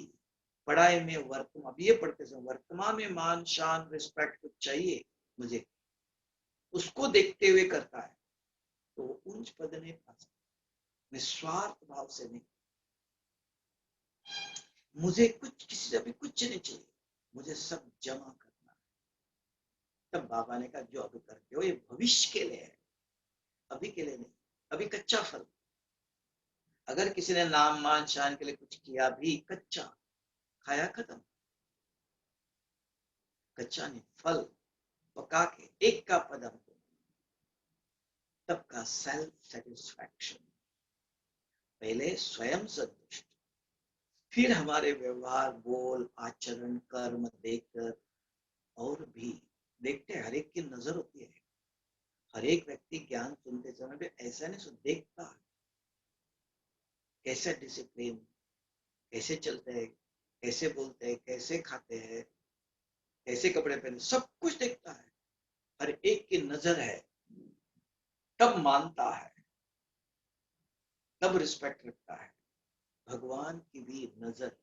A: पढ़ाई में वर्तमान, अभी ये पढ़ते समय वर्तमान में मान शान रिस्पेक्ट कुछ चाहिए मुझे, उसको देखते हुए करता है, तो वो उच्च पद नहीं पा सकता, निस्वार्थ भाव से नहीं, मुझे कुछ किसी से भी कुछ नहीं चाहिए, मुझे सब जमा करना है। तब बाबा ने कहा जो अभी करते हो ये भविष्य के लिए है, अभी के लिए नहीं, अभी कच्चा फल, अगर किसी ने नाम मान शान के लिए कुछ किया भी, कच्चा खाया खत्म, कच्चा नहीं, फल पका के एक का पद हमको, तब का सेल्फ सेटिस्फैक्शन, पहले स्वयं संतुष्ट, फिर हमारे व्यवहार बोल आचरण कर्म देखकर, और भी देखते, हर एक की नजर होती है, हर एक व्यक्ति ज्ञान सुनते समय भी ऐसा नहीं सुन देखता, कैसे डिसिप्लिन, कैसे चलते हैं, कैसे बोलते हैं, कैसे खाते हैं, कैसे कपड़े पहने, सब कुछ देखता है, हर एक की नजर है, तब मानता है, तब रिस्पेक्ट रखता है। भगवान की भी नजर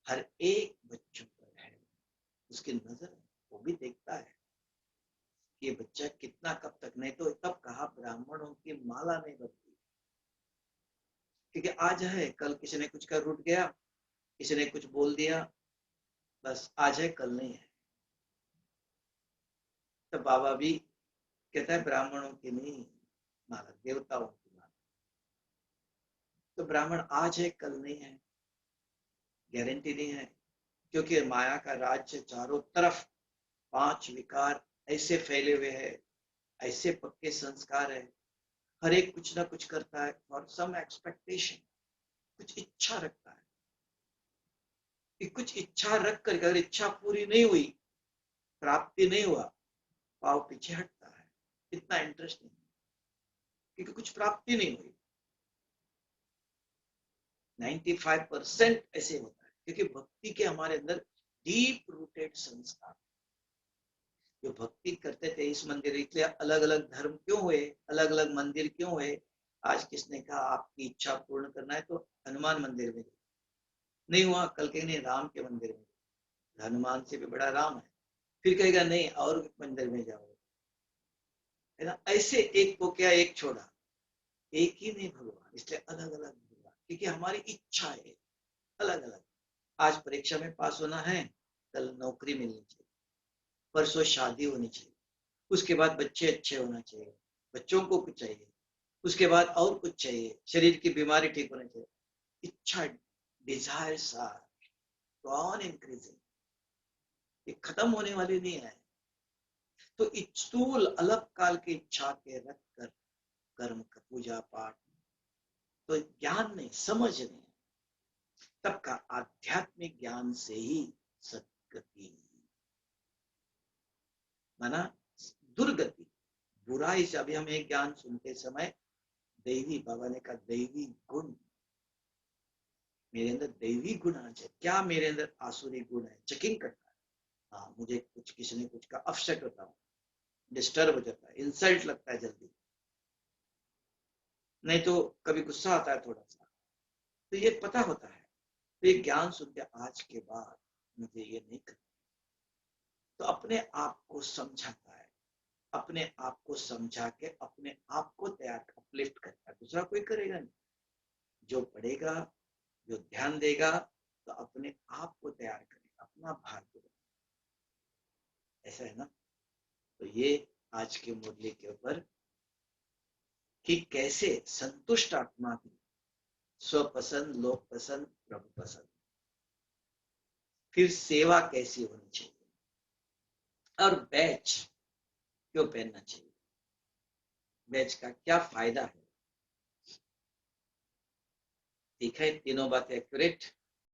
A: हर एक बच्चों पर है, उसकी नजर वो भी देखता है कि ये बच्चा कितना कब तक, नहीं तो तब कहा ब्राह्मणों की माला नहीं बनती, क्योंकि आज है कल किसी ने कुछ कर रुट गया, किसी ने कुछ बोल दिया, बस आज है कल नहीं है। तो बाबा भी कहता है ब्राह्मणों की नहीं माला, देवताओं की माला, तो ब्राह्मण आज है कल नहीं है, गारंटी नहीं है, क्योंकि माया का राज्य चारों तरफ, पांच विकार ऐसे फैले हुए हैं, ऐसे पक्के संस्कार है, हर एक कुछ ना कुछ करता है फॉर सम एक्सपेक्टेशन, कुछ इच्छा रखता है, कि कुछ इच्छा रख कर अगर इच्छा पूरी नहीं हुई, प्राप्ति नहीं हुआ, पाव पीछे हटता है, इतना इंटरेस्ट नहीं, क्योंकि कुछ प्राप्ति नहीं हुई। 95% ऐसे होता है, क्योंकि भक्ति के हमारे अंदर डीप रूटेड संस्कार, जो भक्ति करते थे इस मंदिर, इसलिए अलग अलग धर्म क्यों हुए, अलग अलग मंदिर क्यों हुए, आज किसने कहा आपकी इच्छा पूर्ण करना है तो हनुमान मंदिर में, नहीं हुआ कल कहेंगे नहीं राम के मंदिर में, हनुमान से भी बड़ा राम है, फिर कहेगा नहीं और मंदिर में जाओ, है ना। ऐसे एक को क्या एक छोड़ा, एक ही नहीं भगवान, इसलिए अलग अलग भगवान, क्योंकि हमारी इच्छा है अलग अलग। आज परीक्षा में पास होना है, कल नौकरी मिलनी चाहिए, परसों शादी होनी चाहिए, उसके बाद बच्चे अच्छे होना चाहिए, बच्चों को कुछ चाहिए, उसके बाद और कुछ चाहिए, शरीर की बीमारी ठीक होनी चाहिए। इच्छा, डिजायर्स आर ऑन इंक्रीजिंग, ये खत्म होने वाली नहीं है। तो स्थूल अलग काल की इच्छा के रख कर कर्म का पूजा पाठ, तो ज्ञान नहीं, समझ नहीं, तब का आध्यात्मिक ज्ञान से ही सदगति, माना दुर्गति, बुराई से। अभी हम एक ज्ञान सुनते समय दैवी, बाबा ने कहा दैवी गुण, मेरे अंदर दैवी गुण आना चाहिए, क्या मेरे अंदर आसुरी गुण है, चेकिंग करता है। हाँ, मुझे कुछ किसी ने कुछ का अपसेट होता हूँ, डिस्टर्ब हो जाता है, इंसल्ट लगता है जल्दी, नहीं तो कभी गुस्सा आता है थोड़ा सा, तो ये पता होता है। तो ये ज्ञान सुनते आज के बाद मुझे ये नहीं करना, तो अपने आप को समझाता है, अपने आप को समझा के अपने आप को तैयार अपलिफ्ट करता है, दूसरा कोई करेगा नहीं। जो पढ़ेगा, जो ध्यान देगा, तो अपने आप को तैयार करेगा, अपना भाग्य, ऐसा है ना। तो ये आज के मुरली के ऊपर कि कैसे संतुष्ट आत्मा की स्वपसंद, लोक पसंद, प्रभु पसंद, फिर सेवा कैसी होनी चाहिए, और बैच क्यों पहनना चाहिए, बैच का क्या फायदा है। ठीक है, तीनों बातें एक्यूरेट।